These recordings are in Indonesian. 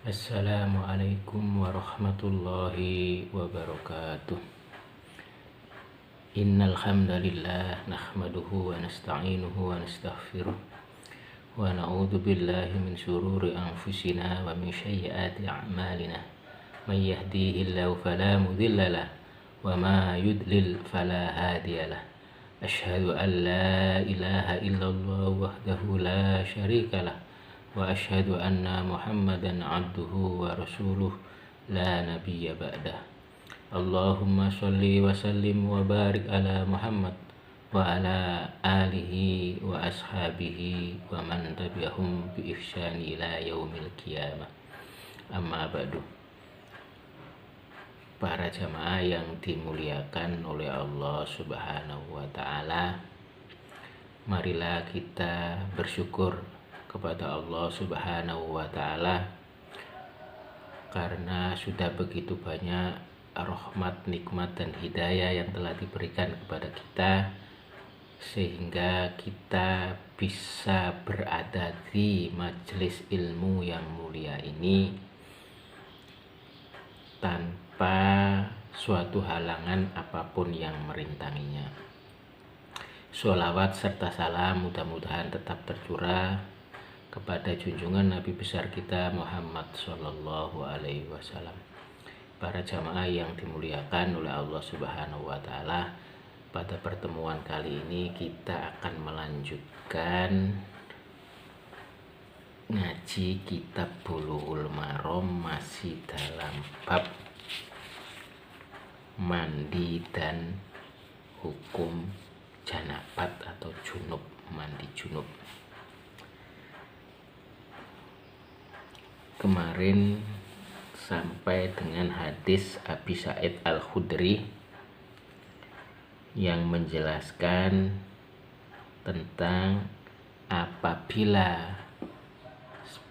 Assalamualaikum warahmatullahi wabarakatuh. Innal hamdalillah nahmaduhu wa nasta'inuhu wa nastaghfiruh wa na'udzu billahi min shururi anfusina wa min sayyiati a'malina. May yahdihillahu fala mudilla lahu wa ma yudlil fala hadiyalah. Asyhadu an la ilaha illallah wahdahu la syarika lah wa asyhadu anna Muhammadan abduhu wa rasuluh la nabiyya ba'dah. Allahumma sholli wa sallim wa barik ala Muhammad wa ala alihi wa ashabihi wa man tabi'ahum bi ihsani ila yaumil qiyamah. Amma ba'du. Para jamaah yang dimuliakan oleh Allah Subhanahu wa taala, marilah kita bersyukur kepada Allah Subhanahu wa taala karena sudah begitu banyak rahmat, nikmat dan hidayah yang telah diberikan kepada kita sehingga kita bisa berada di majelis ilmu yang mulia ini tanpa suatu halangan apapun yang merintanginya. Sholawat serta salam mudah-mudahan tetap tercurah kepada junjungan Nabi besar kita Muhammad Sallallahu Alaihi Wasallam. Para jamaah yang dimuliakan oleh Allah Subhanahu Wa Taala, pada pertemuan kali ini kita akan melanjutkan ngaji kitab Bulughul Maram, masih dalam bab mandi dan hukum janabat atau junub, mandi junub. Kemarin sampai dengan hadis Abi Sa'id Al-Khudri yang menjelaskan tentang apabila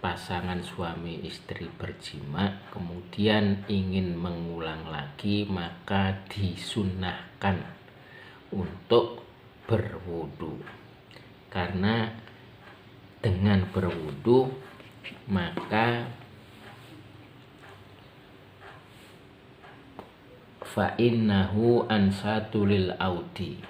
pasangan suami istri berjima kemudian ingin mengulang lagi, maka disunnahkan untuk berwudu, karena dengan berwudu maka fa'innahu ansatu lil audi,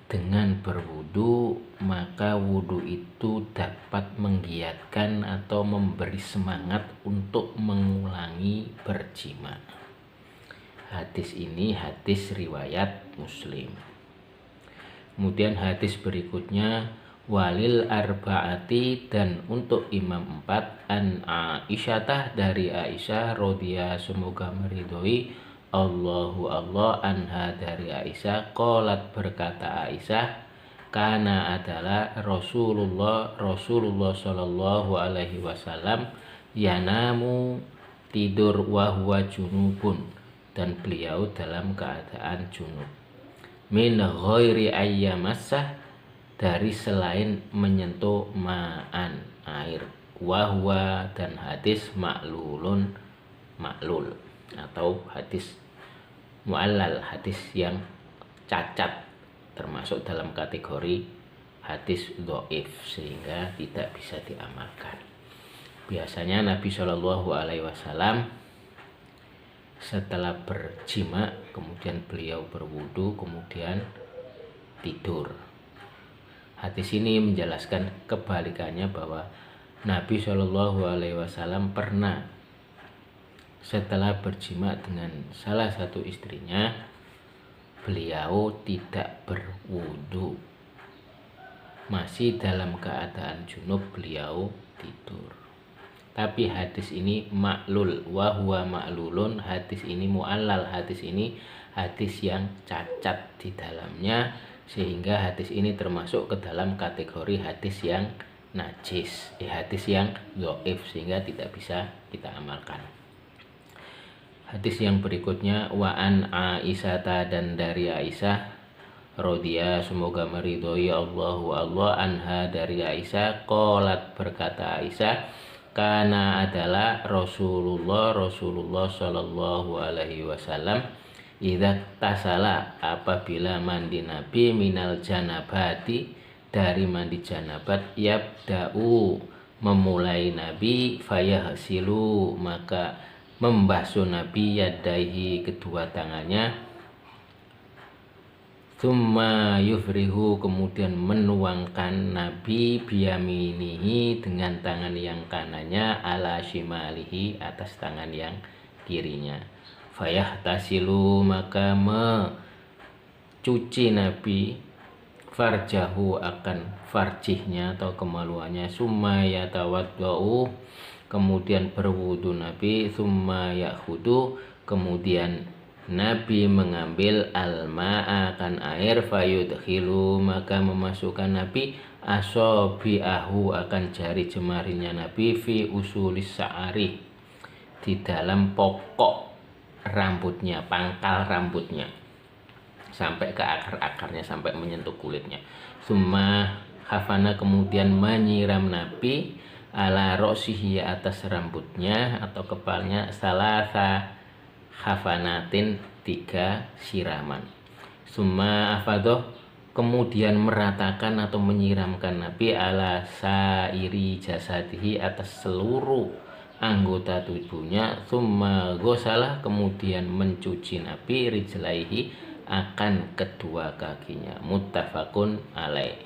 dengan berwudu maka wudu itu dapat menggiatkan atau memberi semangat untuk mengulangi berjima. Hadis ini hadis riwayat Muslim. Kemudian hadis berikutnya walil arba'ati, dan untuk imam 4, an Aisyah, dari Aisyah radhiyallahu, semoga meridhoi Allah anha, dari Aisyah, qalat, berkata Aisyah, kana adalah Rasulullah sallallahu alaihi wasallam yanamu, tidur, wahwa junubun, dan beliau dalam keadaan junub, min ghairi ayyamassah, dari selain menyentuh ma'an, air, wahwa, dan hadis maklul atau hadis mu'allal, hadis yang cacat, termasuk dalam kategori hadis dhaif sehingga tidak bisa diamalkan. Biasanya Nabi Shallallahu Alaihi Wasallam setelah berjima kemudian beliau berwudu kemudian tidur. Hadis ini menjelaskan kebalikannya, bahwa Nabi Shallallahu Alaihi Wasallam pernah setelah berjima dengan salah satu istrinya, beliau tidak berwudu, masih dalam keadaan junub beliau tidur. Tapi hadis ini maklul, wahwa maklulun, hadis ini mu'allal, hadis ini hadis yang cacat di dalamnya, sehingga hadis ini termasuk ke dalam kategori hadis yang najis, hadis yang dhaif, sehingga tidak bisa kita amalkan. Hadis yang berikutnya wa an Aisyah, dan dari Aisyah radhiyallahu, semoga meridhoi Allah anha, dari Aisyah, qalat, berkata Aisyah, kana adalah Rasulullah sallallahu alaihi wasallam idza tasala, apabila mandi Nabi, minal janabati, dari mandi janabat, yabda'u, memulai Nabi fayahsilu, maka membasuh Nabi yadaihi, kedua tangannya, tsumma yufrihu, kemudian menuangkan Nabi biyaminihi, dengan tangan yang kanannya, ala shimalihi, atas tangan yang kirinya. Fayahtasilu, maka mencuci Nabi farjahu, akan farjihnya atau kemaluannya, summa yatawaddau, kemudian berwudu Nabi, summa yakhudu, kemudian Nabi mengambil al-ma'a, akan air, fayudkhilu, maka memasukkan Nabi asobi'ahu, akan jari jemarinya Nabi, fi usulis sa'ari, di dalam pokok rambutnya, pangkal rambutnya, sampai ke akar-akarnya, sampai menyentuh kulitnya. Summa khafana, kemudian menyiram Nabi ala ro'sihi, atas rambutnya atau kepalanya, salasa khafanatin, 3 siraman. Summa afadoh, kemudian meratakan atau menyiramkan Nabi ala sairi jasadihi, atas seluruh anggota tubuhnya. Summa ghosalah, kemudian mencuci Nabi rijlaihi, akan kedua kakinya. Muttafaqun alaih,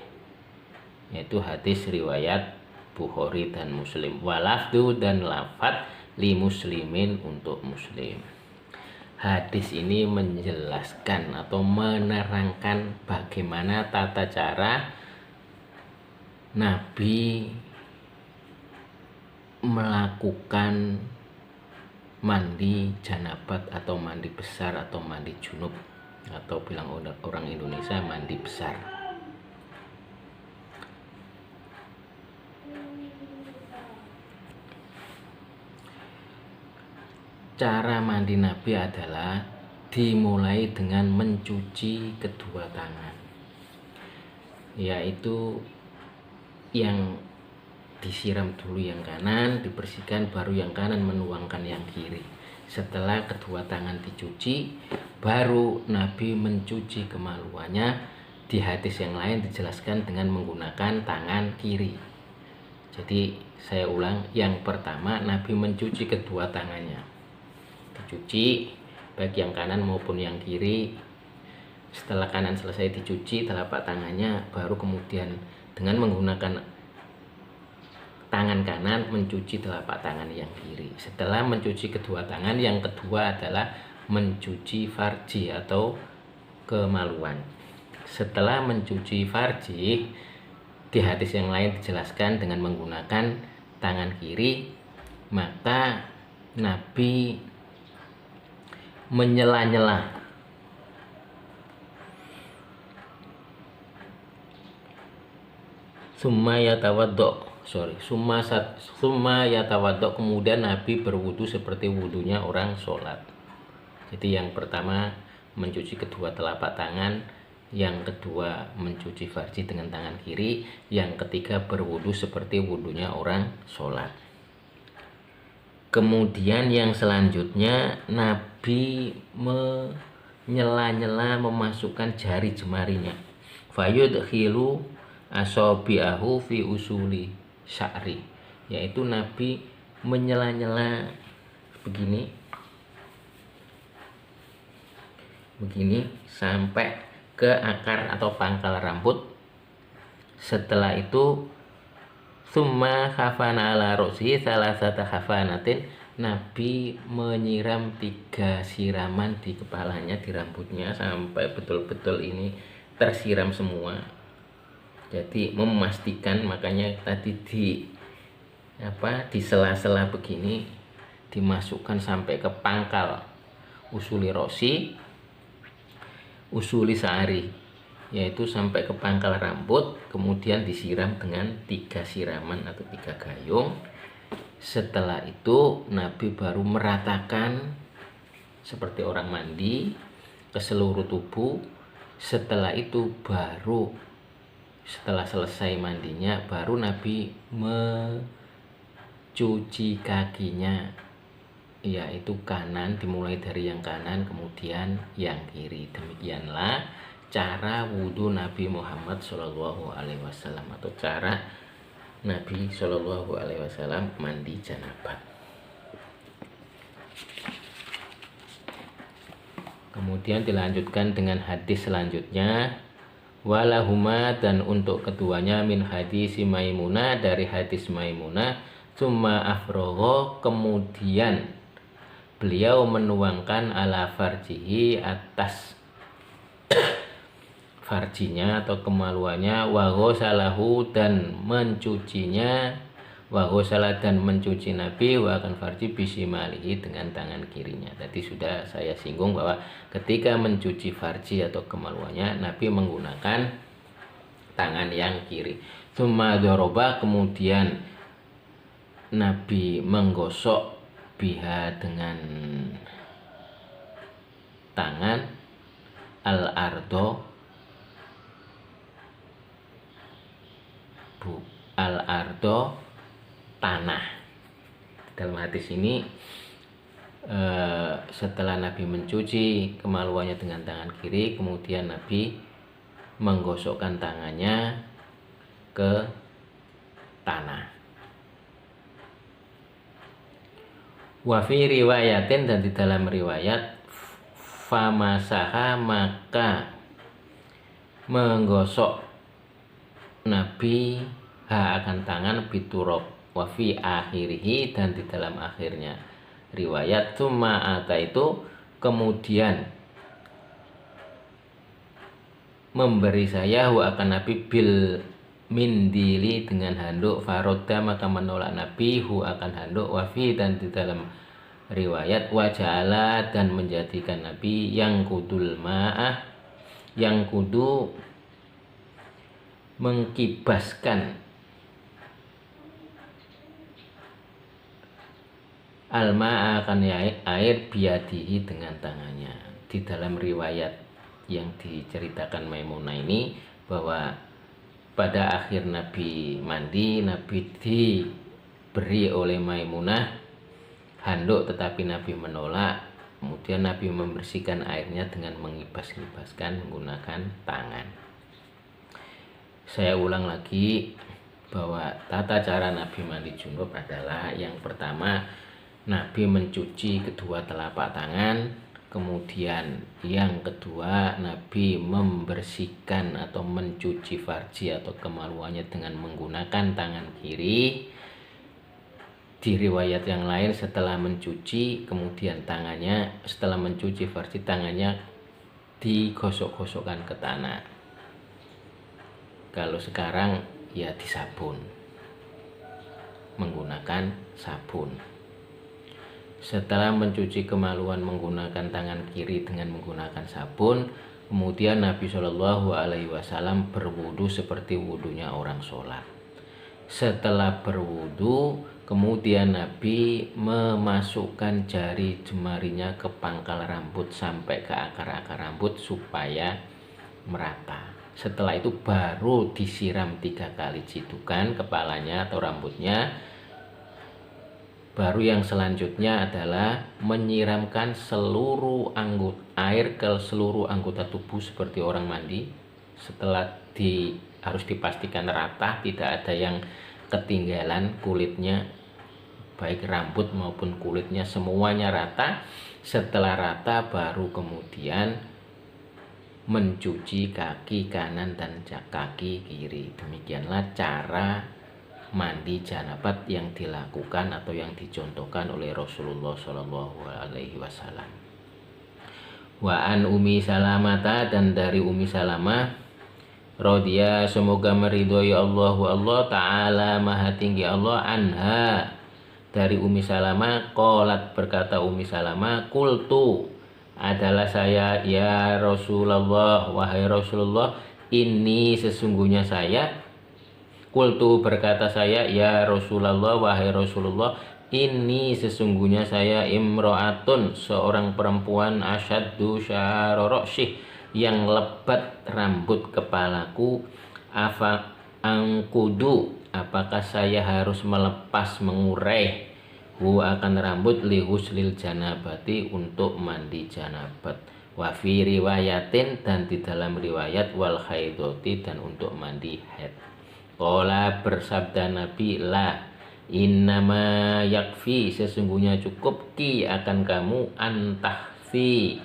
yaitu hadis riwayat Bukhari dan Muslim. Walafdu, dan lafadz li muslimin, untuk Muslim. Hadis ini menjelaskan atau menerangkan bagaimana tata cara Nabi melakukan mandi janabat atau mandi besar atau mandi junub, atau bilang orang Indonesia mandi besar. Cara mandi Nabi adalah dimulai dengan mencuci kedua tangan, yaitu yang disiram dulu yang kanan, dibersihkan, baru yang kanan menuangkan yang kiri. Setelah kedua tangan dicuci, baru Nabi mencuci kemaluannya. Di hadis yang lain dijelaskan dengan menggunakan tangan kiri. Jadi saya ulang, yang pertama Nabi mencuci kedua tangannya, dicuci baik yang kanan maupun yang kiri. Setelah kanan selesai dicuci telapak tangannya, baru kemudian dengan menggunakan tangan kanan mencuci telapak tangan yang kiri. Setelah mencuci kedua tangan, yang kedua adalah mencuci farji atau kemaluan. Setelah mencuci farji, di hadis yang lain dijelaskan dengan menggunakan tangan kiri, maka Nabi menyela-nyela summa yatawaddo, kemudian Nabi berwudu seperti wudunya orang sholat. Jadi yang pertama mencuci kedua telapak tangan, yang kedua mencuci farji dengan tangan kiri, yang ketiga berwudu seperti wudunya orang sholat. Kemudian yang selanjutnya Nabi menyela-nyela, memasukkan jari jemarinya, fayudkhilu asobi'ahu fi usuli sya'ri, yaitu Nabi menyela-nyela begini sampai ke akar atau pangkal rambut. Setelah itu summa khafana ala ro'si salasata khafanatin, Nabi menyiram 3 siraman di kepalanya, di rambutnya, sampai betul-betul ini tersiram semua. Jadi memastikan, makanya tadi di sela-sela begini dimasukkan sampai ke pangkal usuli rosi, usuli sa'ari, yaitu sampai ke pangkal rambut, kemudian disiram dengan 3 siraman atau 3 gayung. Setelah itu Nabi baru meratakan seperti orang mandi ke seluruh tubuh. Setelah itu baru, setelah selesai mandinya, baru Nabi mencuci kakinya, yaitu kanan, dimulai dari yang kanan kemudian yang kiri. Demikianlah cara wudhu Nabi Muhammad SAW, atau cara Nabi Shallallahu Alaihi Wasallam mandi janabah. Kemudian dilanjutkan dengan hadis selanjutnya, walahuma, dan untuk keduanya, min hadis Maimunah, dari hadis Maimunah, summa afrogho, kemudian beliau menuangkan ala farjihi, atas farjinya atau kemaluannya, wa ghosalahu, dan mencucinya, wa ghosala, dan mencuci Nabi, wa akan farji bisimalihi, dengan tangan kirinya. Tadi sudah saya singgung bahwa ketika mencuci farji atau kemaluannya, Nabi menggunakan tangan yang kiri. Tsumma doroba, kemudian Nabi menggosok biha, dengan tangan, al-ardo, tanah. Dalam hadis ini setelah Nabi mencuci kemaluannya dengan tangan kiri, kemudian Nabi menggosokkan tangannya ke tanah. Wa fi riwayatin, dan di dalam riwayat, famasaha, maka menggosok Nabi akan tangan biturob, wa fi akhirihi, dan di dalam akhirnya riwayat, tsumma ata, itu kemudian memberi saya akan Nabi bil mindili, dengan handuk, faroda, maka menolak Nabi akan handuk, wa fi, dan di dalam riwayat, waja'ala, dan menjadikan Nabi yang kudul ma'ah, yang kudu mengkibaskan alma, akan air, biadihi, dengan tangannya. Di dalam riwayat yang diceritakan Maimunah ini, bahwa pada akhir Nabi mandi, Nabi diberi oleh Maimunah handuk, tetapi Nabi menolak. Kemudian Nabi membersihkan airnya dengan mengibas-ibaskan menggunakan tangan. Saya ulang lagi bahwa tata cara Nabi mandi junub adalah, yang pertama, Nabi mencuci kedua telapak tangan. Kemudian yang kedua, Nabi membersihkan atau mencuci farji atau kemaluannya dengan menggunakan tangan kiri. Di riwayat yang lain, setelah mencuci, kemudian tangannya, setelah mencuci farji, tangannya digosok-gosokkan ke tanah. Kalau sekarang ya disabun, menggunakan sabun. Setelah mencuci kemaluan menggunakan tangan kiri dengan menggunakan sabun, kemudian Nabi Shallallahu Alaihi Wasallam berwudu seperti wudunya orang sholat. Setelah berwudu, kemudian Nabi memasukkan jari jemarinya ke pangkal rambut sampai ke akar-akar rambut supaya merata. Setelah itu baru disiram 3 kali cidukan kepalanya atau rambutnya. Baru yang selanjutnya adalah menyiramkan seluruh air ke seluruh anggota tubuh seperti orang mandi. Setelah harus dipastikan rata, tidak ada yang ketinggalan kulitnya, baik rambut maupun kulitnya, semuanya rata. Setelah rata, baru kemudian mencuci kaki kanan dan kaki kiri. Demikianlah cara mandi janabat yang dilakukan atau yang dicontohkan oleh Rasulullah Shallallahu Alaihi Wasallam. Wa an Ummi Salamah, dan dari Ummi Salamah radhiya, semoga meridhoi Allah Ta'ala, maha tinggi Allah, anha, dari Ummi Salamah, qalat, berkata Ummi Salamah, qultu, adalah saya, ya Rasulullah, wahai Rasulullah, ini sesungguhnya saya, qultu, berkata saya, ya Rasulullah, wahai Rasulullah, ini sesungguhnya saya, imro'atun, seorang perempuan, asyaddu syarorosyih, yang lebat rambut kepalaku, afa angkudu, apakah saya harus melepas, mengurai, akan rambut, lihuslil janabati, untuk mandi janabat, wa fi riwayatin, dan di dalam riwayat, wal haidoti, dan untuk mandi haid. Qala bersabda Nabi, la innama yakfi, sesungguhnya cukup ki akan kamu, antahfi,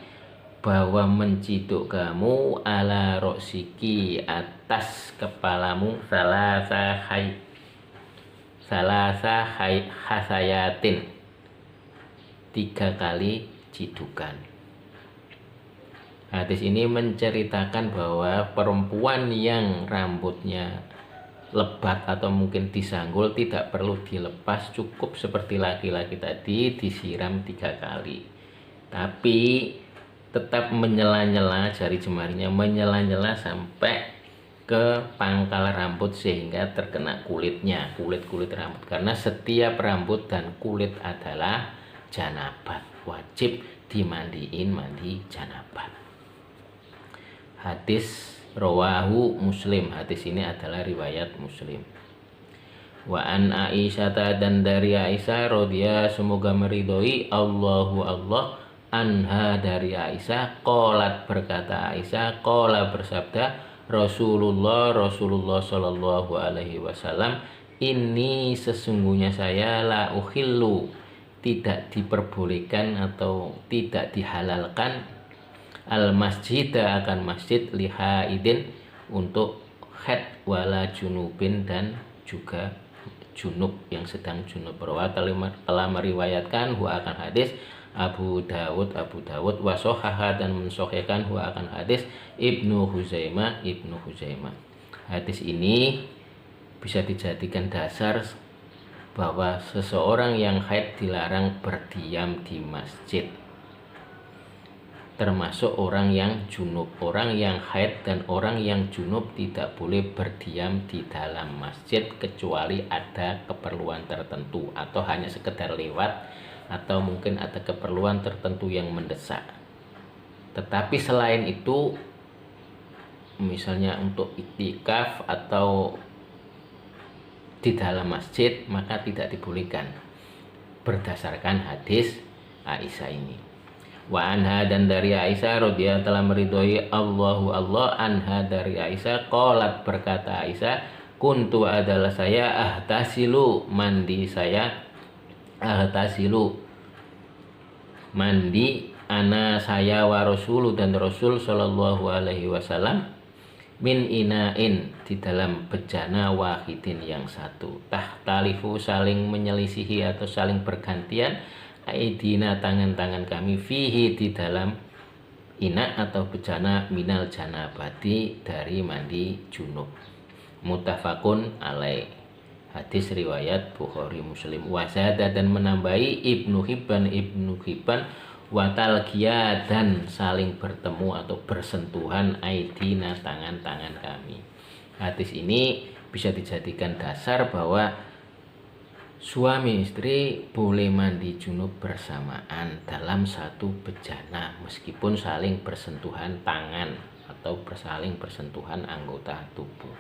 bahwa menciduk kamu, ala roksiki, atas kepalamu, salasa hasayatin, 3 kali cidukan. Hadis ini menceritakan bahwa perempuan yang rambutnya lebat atau mungkin disanggul tidak perlu dilepas, cukup seperti laki-laki tadi disiram 3 kali. Tapi tetap menyela-nyela, jari jemarinya menyela-nyela sampai ke pangkal rambut sehingga terkena kulitnya, kulit rambut, karena setiap rambut dan kulit adalah janabat, wajib dimandiin mandi janabat. Hadis rawahu Muslim, hadis ini adalah riwayat Muslim. Wa an Aisyah, dan dari Aisyah radhiyallahu, semoga meridhoi Allah anha, dari Aisyah, qalat berkata Aisyah, qala bersabda Rasulullah sallallahu alaihi wasallam, ini sesungguhnya saya, la uhillu, tidak diperbolehkan atau tidak dihalalkan, al masjid, akan masjid, lihaidin, untuk haid, wala junubin, dan juga junub, yang sedang junub. Rawi telah meriwayatkan huwa akan hadis Abu Dawud, wasohaha, dan mensahihkan huwa akan hadis Ibnu Huzaimah. Hadis ini bisa dijadikan dasar bahwa seseorang yang haid dilarang berdiam di masjid, termasuk orang yang junub. Orang yang haid dan orang yang junub tidak boleh berdiam di dalam masjid kecuali ada keperluan tertentu atau hanya sekedar lewat, atau mungkin ada keperluan tertentu yang mendesak. Tetapi selain itu, misalnya untuk iktikaf atau di dalam masjid, maka tidak dibolehkan berdasarkan hadis Aisyah ini. Wa anha, dan dari Aisyah radhiyallahu, telah meridhoi Allah anha, dari Aisyah, qalat berkata Aisyah, kuntu, adalah saya, ahtasilu, mandi ana saya, wa rasulu, dan Rasul sallallahu alaihi wasallam, min inain, di dalam bejana, wahidin, yang satu, tahtalifu, saling menyelisihi atau saling bergantian, aidina, tangan-tangan kami, fihi, di dalam ina atau bejana, minal janabati, dari mandi junub. Muttafaqun alaih, hadis riwayat Bukhari Muslim. Wazada, dan menambahi Ibnu Hibban, watalgia, dan saling bertemu atau bersentuhan, aidina, tangan-tangan kami. Hadis ini bisa dijadikan dasar bahwa suami istri boleh mandi junub bersamaan dalam satu bejana, meskipun saling bersentuhan tangan atau saling bersentuhan anggota tubuh.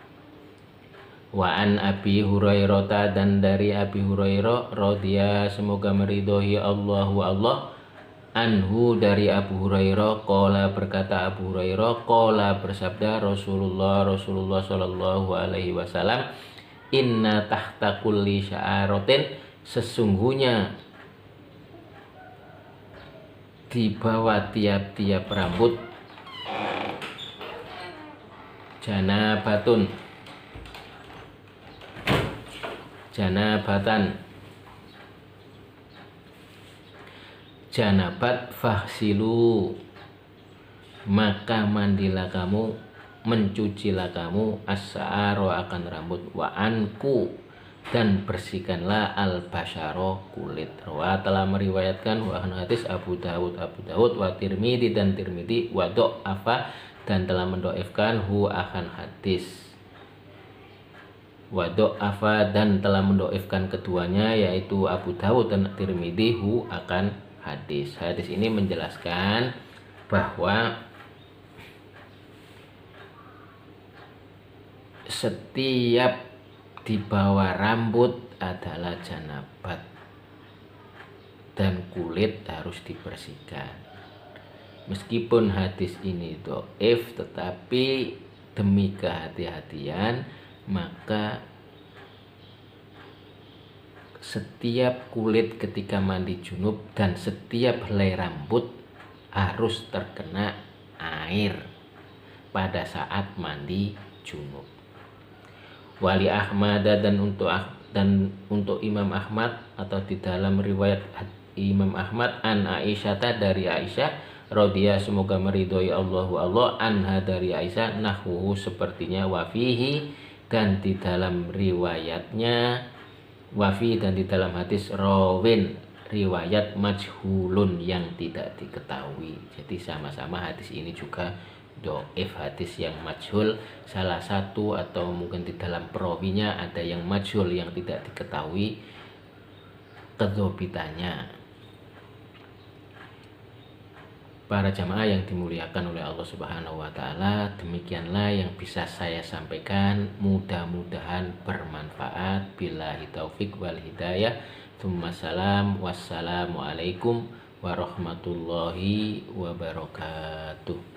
Wa an Abi Hurairah, dan dari Abi Hurairah radhiyallahu, semoga meridhoi Allah anhu, dari Abu Hurairah, qala berkata Abu Hurairah, qala bersabda Rasulullah sallallahu alaihi wasallam, inna tahta kulli sya'aratin, sesungguhnya di bawah tiap-tiap rambut, janabatan, janabat, fahsilu, maka mandilah kamu, mencucilah kamu, as-sa'aro, akan rambut, wa anku, dan bersihkanlah al-basyaro, kulit. Rawa telah meriwayatkan wa hadis Abu Dawud, wa Tirmidzi, dan Tirmidzi, wa do'afa, dan telah mendoifkan hu akan hadis. Wa do'afa, dan telah mendoifkan keduanya, yaitu Abu Dawud dan Tirmidzi, hu akan hadis. Hadis ini menjelaskan bahwa setiap di bawah rambut adalah janabat dan kulit harus dibersihkan. Meskipun hadis ini dhaif, tetapi demi kehati-hatian maka setiap kulit ketika mandi junub dan setiap helai rambut harus terkena air pada saat mandi junub. Wali Ahmad dan untuk Imam Ahmad atau di dalam riwayat Imam Ahmad an Aisyah dari Aisyah radhiyallahu semoga meridhoi Allah anha dari Aisyah nahwu sepertinya wafihi dan di dalam riwayatnya wafi dan di dalam hadis rawin riwayat majhulun yang tidak diketahui. Jadi sama-sama hadis ini juga dhaif, hadis yang majhul, salah satu atau mungkin di dalam perawinya ada yang majhul yang tidak diketahui kedzobitannya. Para jamaah yang dimuliakan oleh Allah Subhanahu wa taala, demikianlah yang bisa saya sampaikan, mudah-mudahan bermanfaat. Billahi taufik wal hidayah. Wassalamualaikum warahmatullahi wabarakatuh.